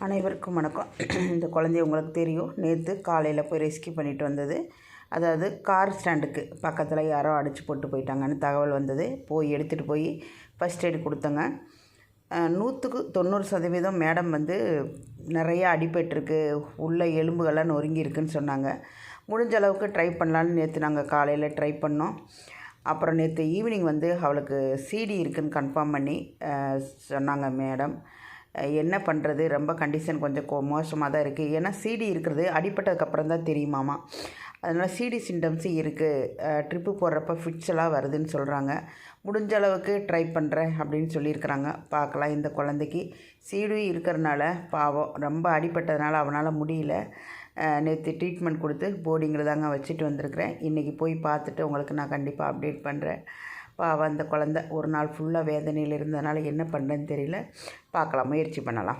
அனைவருக்கும் வணக்கம். இந்த குழந்தைய உங்களுக்கு தெரியும், நேற்று காலையில் போய் ரெஸ்க்யூ பண்ணிட்டு வந்தது. அதாவது கார் ஸ்டாண்டுக்கு பக்கத்தில் யாரோ அடித்து போட்டு போயிட்டாங்கன்னு தகவல் வந்தது. போய் எடுத்துகிட்டு போய் ஃபஸ்ட் எய்டு கொடுத்தங்க. 190% மேடம் நிறைய அடிபட்டிருக்கு, உள்ள எலும்புகள்லாம் நொறுங்கியிருக்குன்னு சொன்னாங்க. முடிஞ்ச அளவுக்கு ட்ரை பண்ணலான்னு நேற்று நாங்கள் காலையில் ட்ரை பண்ணோம். அப்புறம் நேற்று ஈவினிங் அவளுக்கு சிடி இருக்குதுன்னு கன்ஃபார்ம் பண்ணி சொன்னாங்க மேடம். என்ன பண்ணுறது, ரொம்ப கண்டிஷன் கொஞ்சம் மோசமாக தான் இருக்குது. ஏன்னா சிடி இருக்கிறது அடிப்பட்டதுக்கப்புறம் தான் தெரியுமாமா. அதனால் சிடி சிம்டம்ஸு இருக்குது. ட்ரிப்பு போடுறப்ப ஃபிட்ஸ் எல்லாம் வருதுன்னு சொல்கிறாங்க. முடிஞ்ச அளவுக்கு ட்ரை பண்ணுறேன் அப்படின்னு சொல்லியிருக்கிறாங்க. பார்க்கலாம். இந்த குழந்தைக்கு சிடி இருக்கிறனால பாவம் ரொம்ப அடிப்பட்டதுனால அவனால் முடியல. நேற்று ட்ரீட்மெண்ட் கொடுத்து போர்டிங்கில் தாங்க வச்சுட்டு வந்திருக்கிறேன். இன்றைக்கி போய் பார்த்துட்டு உங்களுக்கு நான் கண்டிப்பாக அப்டேட் பண்ணுறேன். பாவம் அந்த குழந்த ஒரு நாள் ஃபுல்லாக வேதனையில் இருந்ததுனால என்ன பண்ணுறேன்னு தெரியல. பார்க்கலாம், முயற்சி பண்ணலாம்.